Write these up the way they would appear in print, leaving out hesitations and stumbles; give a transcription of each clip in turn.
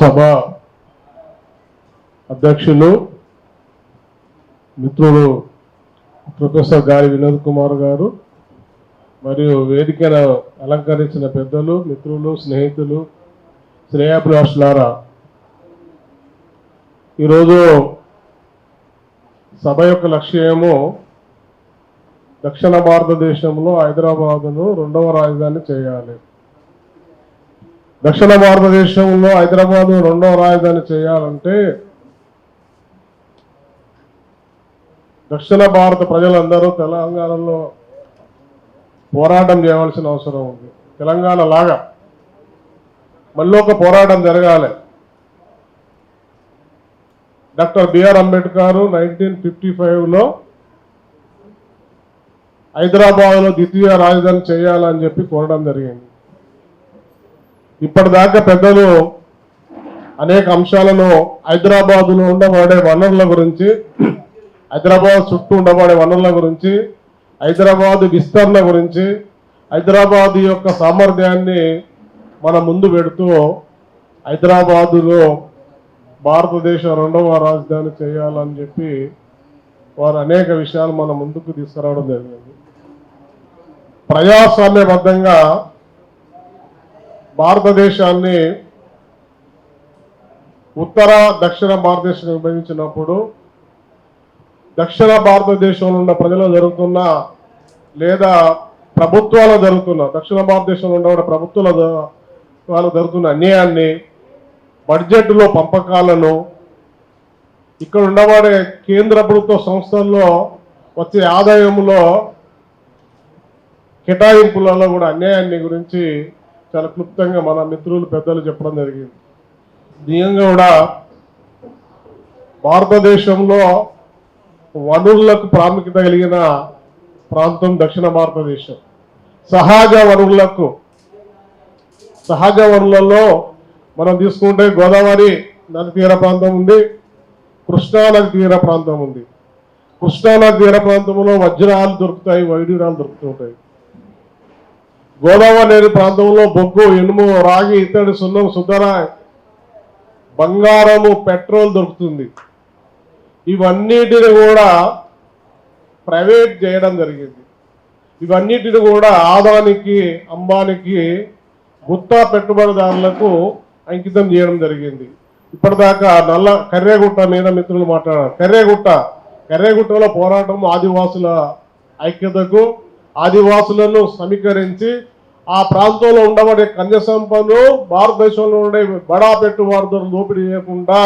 సభ అధ్యక్షులు మిత్రులు ప్రొఫెసర్ గారి వినోద్ కుమార్ గారు మరియు వేదికను అలంకరించిన పెద్దలు, మిత్రులు, స్నేహితులు, శ్రేయాభిలాషులారా, ఈరోజు సభ యొక్క లక్ష్యము దక్షిణ భారతదేశంలో హైదరాబాదును రెండవ రాజధాని చేయాలి. దక్షిణ భారతదేశంలో హైదరాబాదు రెండవ రాజధాని చేయాలంటే దక్షిణ భారత ప్రజలందరూ తెలంగాణలో పోరాటం చేయవలసిన అవసరం ఉంది. తెలంగాణ లాగా మళ్ళీ ఒక పోరాటం జరగాలి. డాక్టర్ బిఆర్ అంబేద్కర్ 1955లో హైదరాబాద్లో ద్వితీయ రాజధాని చేయాలని చెప్పి కోరడం జరిగింది. ఇప్పటిదాకా పెద్దలు అనేక అంశాలను హైదరాబాదులో ఉండబడే వనరుల గురించి, హైదరాబాద్ చుట్టూ ఉండబడే వనరుల గురించి, హైదరాబాద్ విస్తరణ గురించి, హైదరాబాద్ యొక్క సామర్థ్యాన్ని మన ముందు పెడుతూ హైదరాబాదులో భారతదేశ రెండవ రాజధాని చేయాలని చెప్పి వారు అనేక విషయాలు మన ముందుకు తీసుకురావడం జరిగింది. ప్రజాస్వామ్యబద్ధంగా భారతదేశాన్ని ఉత్తర దక్షిణ భారతదేశం విభజించినప్పుడు దక్షిణ భారతదేశంలో ఉన్న ప్రజలు జరుగుతున్న లేదా ప్రభుత్వాలు జరుగుతున్న దక్షిణ భారతదేశంలో ఉన్న ప్రభుత్వాలు జరుగుతున్న అన్యాయాన్ని, బడ్జెట్లో పంపకాలను, ఇక్కడ ఉండబడే కేంద్ర ప్రభుత్వ సంస్థల్లో వచ్చే ఆదాయంలో కేటాయింపులలో కూడా అన్యాయాన్ని గురించి చాలా క్లుప్తంగా మన మిత్రులు పెద్దలు చెప్పడం జరిగింది. దీనిగా కూడా భారతదేశంలో వనరులకు ప్రాముఖ్యత కలిగిన ప్రాంతం దక్షిణ భారతదేశం. సహజ వనరులలో మనం తీసుకుంటే గోదావరి నది తీర ప్రాంతం ఉంది, కృష్ణా నది తీర ప్రాంతం ఉంది. కృష్ణా నది తీర ప్రాంతంలో వజ్రాలు దొరుకుతాయి, వైడూర్యాలు దొరుకుతుంటాయి. గోదావరి నది ప్రాంతంలో బొగ్గు, ఇనుము, రాగి, ఇత్తడి, సున్నం, సుద్దరాయి, బంగారము, పెట్రోల్ దొరుకుతుంది. ఇవన్నిటిని కూడా ప్రైవేట్ చేయడం జరిగింది. ఇవన్నిటిని కూడా ఆదానికి, అంబానికి, గుత్తా పెట్టుబడిదారులకు అంకితం చేయడం జరిగింది. ఇప్పటిదాకా కర్రేగుట్ట మీద మిత్రులు మాట్లాడారు. కర్రేగుట్టలో పోరాటం ఆదివాసుల ఐక్యతకు, ఆదివాసులను సమీకరించి ఆ ప్రాంతంలో ఉండబడే ఖనిజ సంపదను భారతదేశంలో ఉండే బడా పెట్టుబడిదారులు దోపిడీ చేయకుండా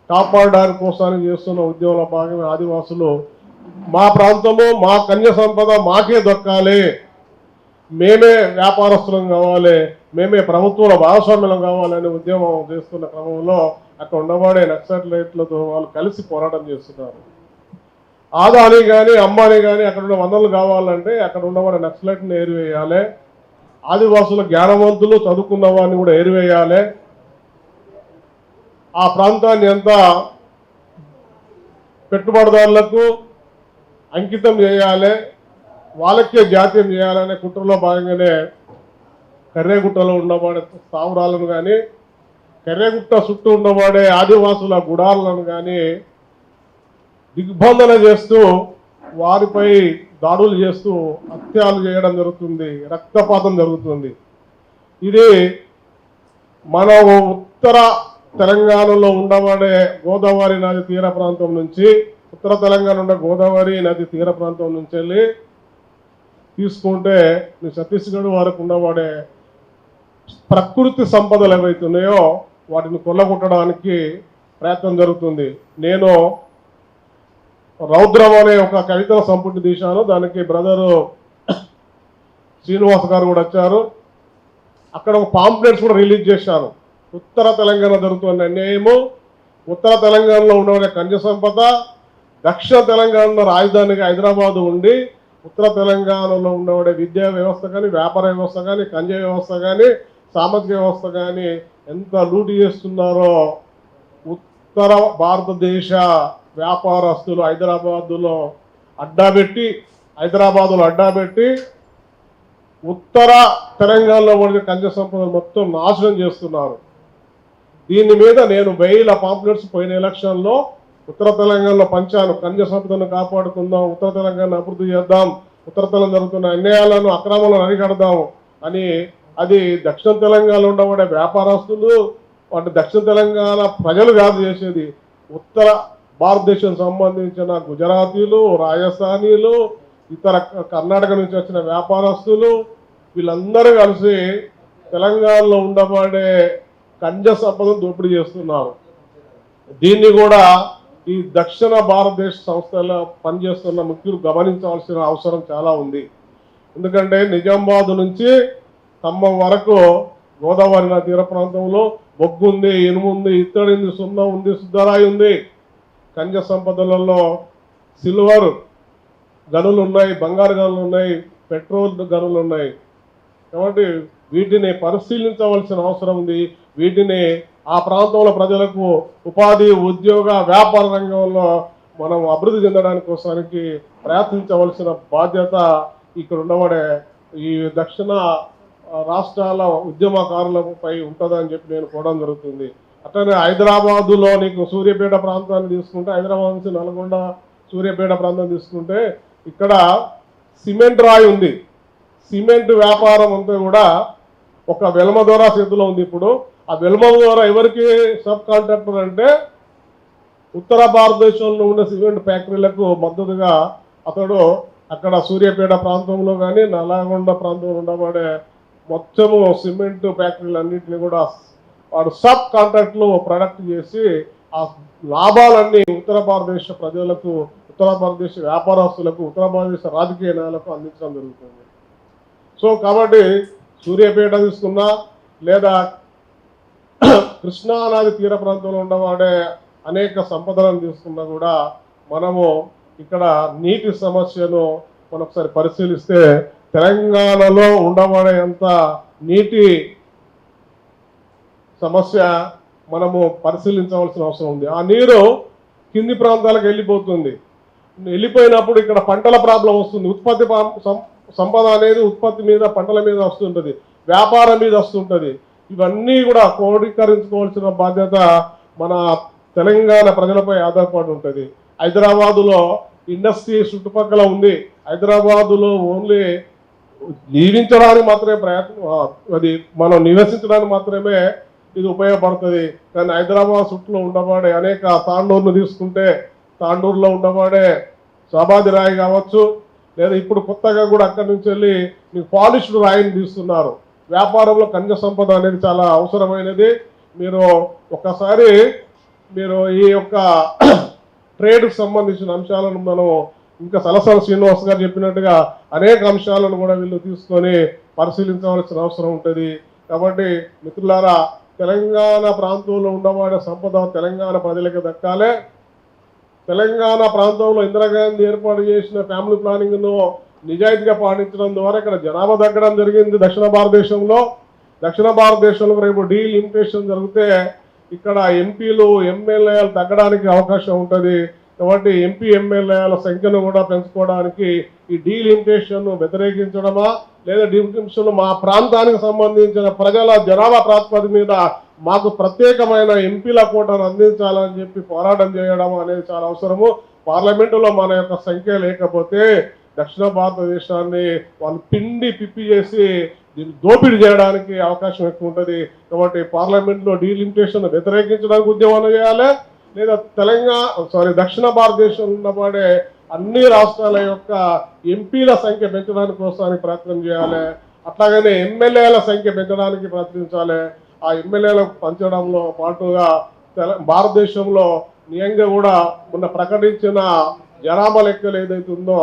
కాపాడడానికి కోసాన్ని చేస్తున్న ఉద్యమంలో భాగంగా ఆదివాసులు మా ప్రాంతము, మా ఖనిజ సంపద మాకే దక్కాలి, మేమే వ్యాపారస్తులం కావాలి, మేమే ప్రభుత్వంలో భాగస్వామ్యం కావాలనే ఉద్యమం చేస్తున్న క్రమంలో అక్కడ ఉండబడే నక్సలైట్లతో వాళ్ళు కలిసి పోరాటం చేస్తున్నారు. ఆదాని కానీ అంబానీ కానీ అక్కడ ఉన్న వనరులు కావాలంటే అక్కడ ఉండబడే నక్సలైట్ని ఏరివేయాలి, ఆదివాసుల జ్ఞానవంతులు చదువుకున్న వారిని కూడా ఏరివేయాలి, ఆ ప్రాంతాన్ని అంతా పెట్టుబడిదారులకు అంకితం చేయాలి, వాళ్ళకే జాతీయం చేయాలనే కుట్రలో భాగంగానే కర్రేగుట్టలో ఉండబడే స్థావరాలను కానీ, కర్రేగుట్ట చుట్టూ ఉండబడే ఆదివాసుల గుడాలను కానీ దిగ్బంధన చేస్తూ వారిపై దాడులు చేస్తూ హత్యలు చేయడం జరుగుతుంది, రక్తపాతం జరుగుతుంది. ఇది మన ఉత్తర తెలంగాణలో ఉండబడే గోదావరి నది తీర ప్రాంతం నుంచి, ఉత్తర తెలంగాణ ఉండే గోదావరి నది తీర ప్రాంతం నుంచి వెళ్ళి తీసుకుంటే ఛత్తీస్గఢ్ వరకు ఉండబడే ప్రకృతి సంపదలు ఏవైతున్నాయో వాటిని కొల్లగొట్టడానికి ప్రయత్నం జరుగుతుంది. నేను రౌద్రం అనే ఒక కవితల సంపుటి తీశాను. దానికి బ్రదరు శ్రీనివాస్ గారు కూడా వచ్చారు. అక్కడ ఒక పాంప్లెట్స్ కూడా రిలీజ్ చేశాను. ఉత్తర తెలంగాణ జరుగుతున్న అన్యాయము, ఉత్తర తెలంగాణలో ఉండబడే ఖనిజ సంపద, దక్షిణ తెలంగాణలో రాజధానిగా హైదరాబాద్ ఉండి ఉత్తర తెలంగాణలో ఉండబడే విద్యా వ్యవస్థ కానీ, వ్యాపార వ్యవస్థ కానీ, ఖనిజ వ్యవస్థ కానీ, సామాజిక వ్యవస్థ కానీ ఎంత లూటీ చేస్తున్నారో ఉత్తర భారతదేశ వ్యాపారస్తులు హైదరాబాదులో అడ్డాబెట్టి ఉత్తర తెలంగాణలో ఉండే ఖనిజ సంపద మొత్తం నాశనం చేస్తున్నారు. దీని మీద నేను 1000 పాంప్లెట్స్ పోయిన ఎలక్షన్లో ఉత్తర తెలంగాణలో పంచాను. ఖనిజ సంపదను కాపాడుకుందాం, ఉత్తర తెలంగాణ అభివృద్ధి చేద్దాం, ఉత్తర తెలంగాణ జరుగుతున్న అన్యాయాలను అక్రమాలను అరికడదాం అని. అది దక్షిణ తెలంగాణలో ఉండబడే వ్యాపారస్తులు, వాటి దక్షిణ తెలంగాణ ప్రజలు కాదు చేసేది, ఉత్తర భారతదేశం సంబంధించిన గుజరాతీలు, రాజస్థానీలు, ఇతర కర్ణాటక నుంచి వచ్చిన వ్యాపారస్తులు వీళ్ళందరూ కలిసి తెలంగాణలో ఉండబడే ఖనిజ సంపదను దోపిడీ చేస్తున్నారు. దీన్ని కూడా ఈ దక్షిణ భారతదేశ సంస్థల్లో పనిచేస్తున్న ముఖ్యులు గమనించవలసిన అవసరం చాలా ఉంది. ఎందుకంటే నిజామాబాద్ నుంచి ఖమ్మం వరకు గోదావరి నది తీర ప్రాంతంలో బొగ్గు ఉంది, ఇనుము ఉంది, ఇత్తడి ఉంది, సున్నం ఉంది, సుద్దరాయి ఉంది. ఖనిజ సంపదలలో సిల్వర్ గనులు ఉన్నాయి, బంగారు గనులు ఉన్నాయి, పెట్రోల్ గనులు ఉన్నాయి. కాబట్టి వీటిని పరిశీలించవలసిన అవసరం ఉంది. వీటిని ఆ ప్రాంతంలో ప్రజలకు ఉపాధి, ఉద్యోగ, వ్యాపార రంగంలో మనం అభివృద్ధి చెందడానికి కోసానికి ప్రయత్నించవలసిన బాధ్యత ఇక్కడ ఉండబడే ఈ దక్షిణ రాష్ట్రాల ఉద్యమకారులపై ఉంటుందని చెప్పి నేను కోవడం జరుగుతుంది. అట్లనే హైదరాబాదులో నీకు సూర్యాపేట ప్రాంతాన్ని తీసుకుంటే, హైదరాబాద్ నుంచి నల్గొండ సూర్యాపేట ప్రాంతం తీసుకుంటే ఇక్కడ సిమెంట్ రాయి ఉంది. సిమెంట్ వ్యాపారం అంతా కూడా ఒక వెల్మ ద్వారా చేతిలో ఉంది. ఇప్పుడు ఆ వెల్మ ద్వారా ఎవరికి సబ్ కాంట్రాక్టర్ అంటే ఉత్తర భారతదేశంలో ఉన్న సిమెంట్ ఫ్యాక్టరీలకు మద్దతుగా అతడు అక్కడ సూర్యాపేట ప్రాంతంలో కానీ నల్గొండ ప్రాంతంలో ఉండబడే మొత్తము సిమెంట్ ఫ్యాక్టరీలన్నింటినీ కూడా వాడు సబ్ కాంట్రాక్ట్లు ప్రొడక్ట్ చేసి ఆ లాభాలన్నీ ఉత్తర భారతదేశ ప్రజలకు, ఉత్తర భారతదేశ వ్యాపారస్తులకు, ఉత్తర భారతదేశ రాజకీయ నాయకులకు అందించడం జరుగుతుంది. సో కాబట్టి సూర్యాపేట తీసుకున్నా లేదా కృష్ణానది తీర ప్రాంతంలో ఉండబడే అనేక సంపదలను తీసుకున్నా కూడా మనము ఇక్కడ నీటి సమస్యను మనం ఒకసారి పరిశీలిస్తే తెలంగాణలో ఉండబడేంత నీటి సమస్య మనము పరిశీలించవలసిన అవసరం ఉంది. ఆ నీరు కింది ప్రాంతాలకు వెళ్ళిపోతుంది. వెళ్ళిపోయినప్పుడు ఇక్కడ పంటల ప్రాబ్లం వస్తుంది. ఉత్పత్తి సంపద అనేది ఉత్పత్తి మీద, పంటల మీద వస్తుంటుంది, వ్యాపారం మీద వస్తుంటుంది. ఇవన్నీ కూడా క్రోడీకరించుకోవాల్సిన బాధ్యత మన తెలంగాణ ప్రజలపై ఆధారపడి ఉంటుంది. హైదరాబాదులో ఇండస్ట్రీ చుట్టుపక్కల ఉంది. హైదరాబాదులో ఓన్లీ జీవించడానికి మాత్రమే అది మనం నివసించడానికి మాత్రమే ఇది ఉపయోగపడుతుంది. కానీ హైదరాబాద్ చుట్టూ ఉండబడే అనేక తాండూరును తీసుకుంటే తాండూరులో ఉండబడే సబాది రాయి కావచ్చు, లేదా ఇప్పుడు కొత్తగా కూడా అక్కడి నుంచి వెళ్ళి మీకు పాలిష్డ్ రాయిని తీస్తున్నారు. వ్యాపారంలో ఖనిజ సంపద అనేది చాలా అవసరమైనది. మీరు ఒక్కసారి మీరు ఈ యొక్క ట్రేడ్కి సంబంధించిన అంశాలను మనం ఇంకా సలసల శ్రీనివాస్ గారు చెప్పినట్టుగా అనేక అంశాలను కూడా వీళ్ళు తీసుకొని పరిశీలించవలసిన అవసరం ఉంటుంది. కాబట్టి మిత్రులారా, తెలంగాణ ప్రాంతంలో ఉండబడే సంపద తెలంగాణ ప్రజలకు దక్కాలే. తెలంగాణ ప్రాంతంలో ఇందిరాగాంధీ ఏర్పాటు చేసిన ఫ్యామిలీ ప్లానింగ్ను నిజాయితీగా పాటించడం ద్వారా ఇక్కడ జనాభా తగ్గడం జరిగింది. దక్షిణ భారతదేశంలో రేపు డీలిమిటేషన్ జరిగితే ఇక్కడ ఎంపీలు, ఎమ్మెల్యేలు తగ్గడానికి అవకాశం ఉంటుంది. కాబట్టి ఎంపీ, ఎమ్మెల్యేల సంఖ్యను కూడా పెంచుకోవడానికి ఈ డీలిమిటేషన్ వ్యతిరేకించడమా లేదా డీలిమిటేషన్ మా ప్రాంతానికి సంబంధించిన ప్రజల జనాభా ప్రాతిపదిక మీద మాకు ప్రత్యేకమైన ఎంపీల కోటాను అందించాలని చెప్పి పోరాటం చేయడం అనేది చాలా అవసరము. పార్లమెంటులో మన యొక్క సంఖ్య లేకపోతే దక్షిణ భారతదేశాన్ని వాళ్ళు పిండి పిప్పి చేసి దీన్ని దోపిడీ చేయడానికి అవకాశం ఎక్కువ ఉంటుంది. కాబట్టి పార్లమెంట్లో డీలిమిటేషన్ వ్యతిరేకించడానికి ఉద్యమం చేయాలి, లేదా దక్షిణ భారతదేశంలో ఉండబడే అన్ని రాష్ట్రాల యొక్క ఎంపీల సంఖ్య పెంచడానికి కోసానికి ప్రయత్నం చేయాలి. అట్లాగనే ఎమ్మెల్యేల సంఖ్య పెంచడానికి ప్రయత్నించాలి. ఆ ఎమ్మెల్యేలకు పంచడంలో పాటుగా భారతదేశంలో నియంగా కూడా మొన్న ప్రకటించిన జనాభా లెక్కలు ఏదైతే ఉందో,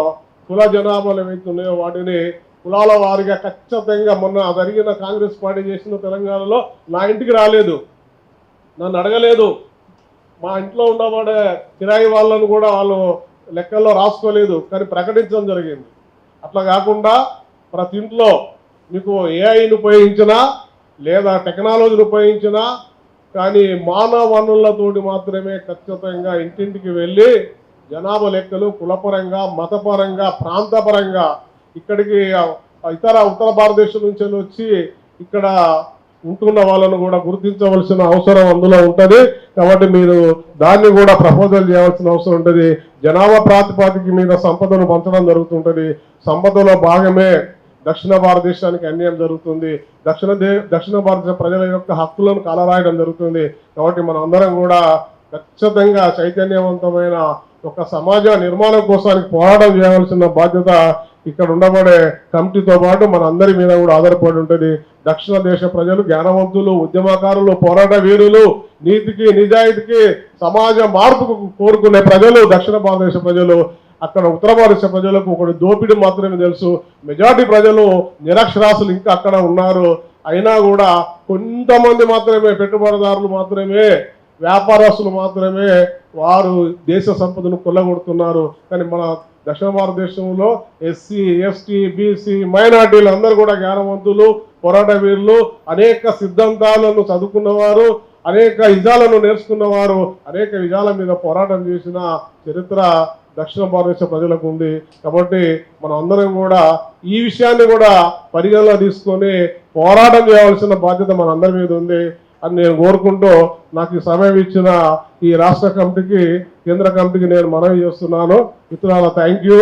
కుల జనాభాలు ఏవైతే ఉన్నాయో వాటిని కులాల వారిగా ఖచ్చితంగా మొన్న జరిగిన కాంగ్రెస్ పార్టీ చేసిన తెలంగాణలో నా ఇంటికి రాలేదు, నన్ను అడగలేదు. మా ఇంట్లో ఉండబడే కిరాయి వాళ్ళను కూడా వాళ్ళు లెక్కల్లో రాసుకోలేదు, కానీ ప్రకటించడం జరిగింది. అట్లా కాకుండా ప్రతి ఇంట్లో మీకు ఏఐని ఉపయోగించినా లేదా టెక్నాలజీని ఉపయోగించినా కానీ మానవ వనరులతోటి మాత్రమే ఖచ్చితంగా ఇంటింటికి వెళ్ళి జనాభా లెక్కలు కులపరంగా, మతపరంగా, ప్రాంతపరంగా ఇక్కడికి ఉత్తర భారతదేశం నుంచి వచ్చి ఇక్కడ ఉంటున్న వాళ్ళను కూడా గుర్తించవలసిన అవసరం అందులో ఉంటుంది. కాబట్టి మీరు దాన్ని కూడా ప్రపోజల్ చేయాల్సిన అవసరం ఉంటుంది. జనాభా ప్రాతిపదిక మీద సంపదను పంచడం జరుగుతుంటుంది. సంపదలో భాగమే దక్షిణ భారతదేశానికి అన్యాయం జరుగుతుంది. దక్షిణ భారతదేశ ప్రజల యొక్క హక్కులను కాలరాయడం జరుగుతుంది. కాబట్టి మనం అందరం కూడా ఖచ్చితంగా చైతన్యవంతమైన ఒక సమాజ నిర్మాణం కోసానికి పోరాటం చేయవలసిన బాధ్యత ఇక్కడ ఉండబడే కమిటీతో పాటు మన అందరి మీద కూడా ఆధారపడి ఉంటుంది. దక్షిణ దేశ ప్రజలు జ్ఞానవంతులు, ఉద్యమకారులు, పోరాట వీరులు, నీతికి నిజాయితీకి సమాజ మార్పుకు కోరుకునే ప్రజలు దక్షిణ భారతదేశ ప్రజలు. అక్కడ ఉత్తర భారతదేశ ప్రజలకు ఒకటి దోపిడీ మాత్రమే తెలుసు. మెజారిటీ ప్రజలు నిరక్షరాస్యులు ఇంకా అక్కడ ఉన్నారు. అయినా కూడా కొంతమంది మాత్రమే, పెట్టుబడిదారులు మాత్రమే, వ్యాపారస్తులు మాత్రమే వారు దేశ సంపదను కొల్లగొడుతున్నారు. కానీ మన దక్షిణ భారతదేశంలో ఎస్సీ, ఎస్టీ, బీసీ, మైనార్టీలు అందరూ కూడా జ్ఞానవంతులు, పోరాట వీరులు, అనేక సిద్ధాంతాలను చదువుకున్నవారు, అనేక విజయాలను నేర్చుకున్నవారు, అనేక విజయాల మీద పోరాటం చేసిన చరిత్ర దక్షిణ భారతదేశ ప్రజలకు ఉంది. కాబట్టి మనం అందరం కూడా ఈ విషయాన్ని కూడా పరిగణలో తీసుకొని పోరాటం చేయవలసిన బాధ్యత మన అందరి మీద ఉంది అని నేను కోరుకుంటూ, నాకు ఈ సమయం ఇచ్చిన ఈ రాష్ట్ర కమిటీకి, కేంద్ర కమిటీకి నేను మనవి చేస్తున్నాను. మిత్రులారా, థ్యాంక్ యూ.